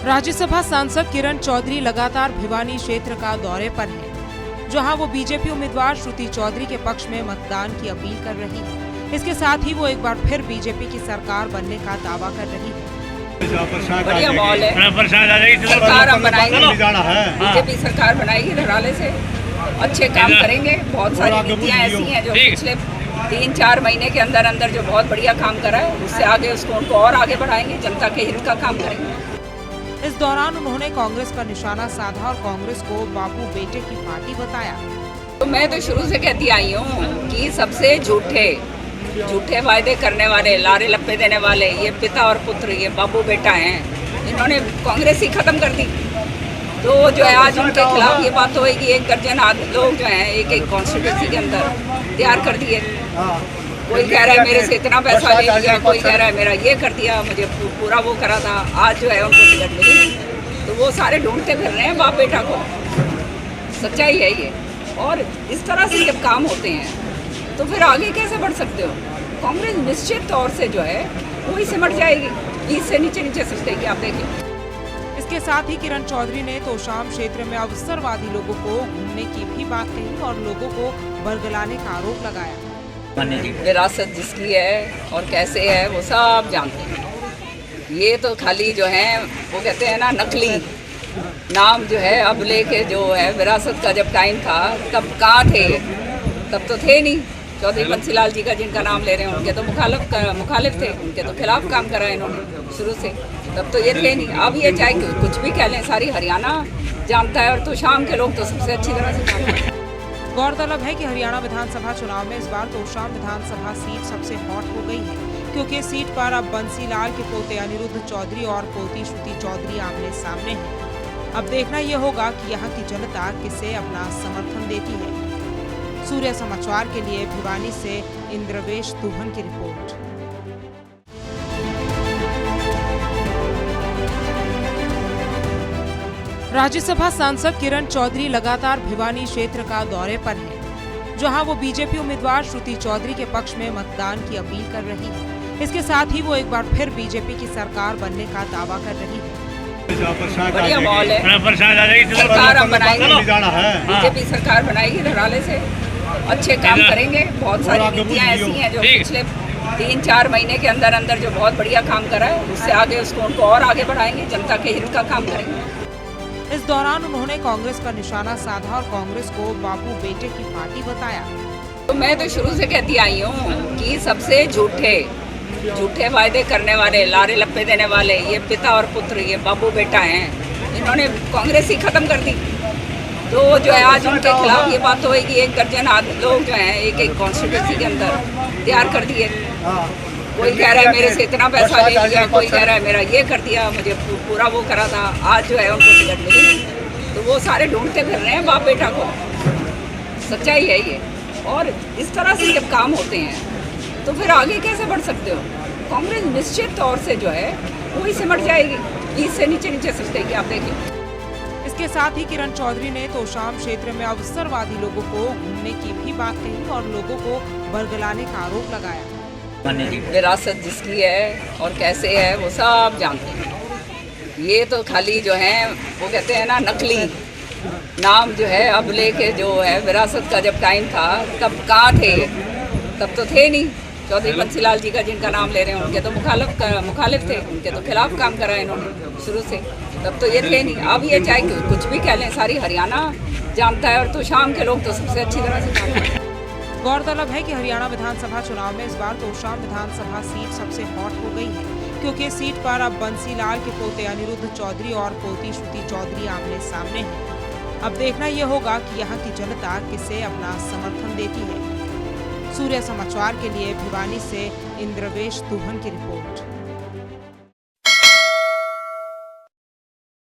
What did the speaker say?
राज्यसभा सांसद किरण चौधरी लगातार भिवानी क्षेत्र का दौरे पर हैं, जहां वो बीजेपी उम्मीदवार श्रुति चौधरी के पक्ष में मतदान की अपील कर रही है। इसके साथ ही वो एक बार फिर बीजेपी की सरकार बनने का दावा कर रही है। बढ़िया माहौल है, सरकार हम बनाएंगे, बीजेपी सरकार बनाएगी धराले से, अच्छे काम करेंगे। बहुत सारी नीतियाँ ऐसी हैं जो पिछले 3-4 महीने के अंदर अंदर जो बहुत बढ़िया काम करा है, उससे आगे उनको और आगे बढ़ाएंगे, जनता के हित का काम करेंगे। इस दौरान उन्होंने कांग्रेस पर निशाना साधा और कांग्रेस को बापू बेटे की पार्टी बताया। तो मैं तो शुरू से कहती आई हूँ कि सबसे झूठे वायदे करने वाले, लारे लप्पे देने वाले ये पिता और पुत्र, ये बापू बेटा हैं, इन्होंने कांग्रेस ही खत्म कर दी। तो जो है आज उनके खिलाफ ये बात होगी, 1 दर्जन लोग जो हैं एक कॉन्स्टिट्यूंसी के अंदर तैयार कर दिए। कोई कह रहा है मेरे से इतना पैसा ले लिया, कोई कह रहा है मेरा ये कर दिया, मुझे पूरा वो करा था। आज जो है उनको टिकट मिली, तो वो सारे ढूंढते फिर रहे हैं बाप बेटा को। सच्चाई है ये। और इस तरह से जब काम होते हैं तो फिर आगे कैसे बढ़ सकते हो? कांग्रेस निश्चित तौर से जो है वही सिमट जाएगी, 20 से नीचे सकेगी, आप देखिए। इसके साथ ही किरण चौधरी ने तोशाम क्षेत्र में अवसरवादी लोगों को घूमने की भी बात कही और लोगों को बरगलाने का आरोप लगाया। विरासत जिसकी है और कैसे है वो सब जानते हैं। ये तो खाली जो है वो कहते हैं ना, नकली नाम जो है अब लेके जो है, विरासत का जब टाइम था तब कहाँ थे? तब तो थे नहीं। चौधरी बंसीलाल जी का जिनका नाम ले रहे हैं, उनके तो मुखालिफ थे, उनके तो खिलाफ काम करा इन्होंने शुरू से। तब तो ये थे नहीं। अब ये चाहे कुछ भी कह लें, सारी हरियाणा जानता है और तोशाम के लोग तो सबसे अच्छी तरह से जानते हैं। गौरतलब है कि हरियाणा विधानसभा चुनाव में इस बार तोशाम विधानसभा सीट सबसे हॉट हो गई है, क्योंकि इस सीट पर अब बंसीलाल के पोते अनिरुद्ध चौधरी और पोती श्रुति चौधरी आमने सामने हैं। अब देखना यह होगा कि यहाँ की जनता किसे अपना समर्थन देती है। सूर्य समाचार के लिए भिवानी से इंद्रवेश दुहन की रिपोर्ट। राज्यसभा सांसद किरण चौधरी लगातार भिवानी क्षेत्र का दौरे पर हैं, जहां वो बीजेपी उम्मीदवार श्रुति चौधरी के पक्ष में मतदान की अपील कर रही है। इसके साथ ही वो एक बार फिर बीजेपी की सरकार बनने का दावा कर रही है। बढ़िया माहौल है, सरकार हम बनाएंगे, बीजेपी सरकार बनाएगी धराले से, अच्छे काम करेंगे। बहुत सारी नीतियाँ ऐसी हैं जो पिछले 3-4 महीने के अंदर अंदर जो बहुत बढ़िया काम करा है, उससे आगे उनको और आगे बढ़ाएंगे, जनता के हित का काम करेंगे। इस दौरान उन्होंने कांग्रेस पर निशाना साधा और कांग्रेस को बापू बेटे की पार्टी बताया। तो मैं तो शुरू से कहती आई हूँ कि सबसे झूठे वायदे करने वाले, लारे लप्पे देने वाले ये पिता और पुत्र, ये बापू बेटा हैं, इन्होंने कांग्रेस ही खत्म कर दी। तो जो है आज उनके खिलाफ ये बात होगी, 1 दर्जन लोग जो हैं एक कॉन्स्टिट्यूंसी के अंदर तैयार कर दिए। कोई कह रहा है मेरे से इतना पैसा ले लिया, कोई कह रहा है मेरा ये कर दिया, मुझे पूरा वो करा था। आज जो है उनको टिकट मिली, तो वो सारे ढूंढते फिर रहे हैं बाप बेटा को। सच्चाई है ये। और इस तरह से जब काम होते हैं तो फिर आगे कैसे बढ़ सकते हो? कांग्रेस निश्चित तौर से जो है वही सिमट जाएगी, 20 से नीचे सकेगी, आप देखिए। इसके साथ ही किरण चौधरी ने तोशाम क्षेत्र में अवसरवादी लोगों को घूमने की भी बात कही और लोगों को बरगलाने का आरोप लगाया। विरासत जिसकी है और कैसे है वो सब जानते हैं। ये तो खाली जो है वो कहते हैं ना, नकली नाम जो है अब लेके जो है, विरासत का जब टाइम था तब कहाँ थे? तब तो थे नहीं। चौधरी बंसीलाल जी का जिनका नाम ले रहे हैं, उनके तो मुखालिफ थे, उनके तो खिलाफ काम करा इन्होंने शुरू से। तब तो ये थे नहीं। अब ये चाहे कुछ भी कह लें, सारी हरियाणा जानता है और तोशाम के लोग तो सबसे अच्छी तरह से जानते हैं। गौरतलब है कि हरियाणा विधानसभा चुनाव में इस बार तोशाम विधानसभा सीट सबसे हॉट हो गई है, क्योंकि इस सीट पर अब बंसीलाल के पोते अनिरुद्ध चौधरी और पोती श्रुति चौधरी आमने सामने हैं। अब देखना यह होगा कि यहाँ की जनता किसे अपना समर्थन देती है। सूर्य समाचार के लिए भिवानी से इंद्रवेश दुहन की रिपोर्ट।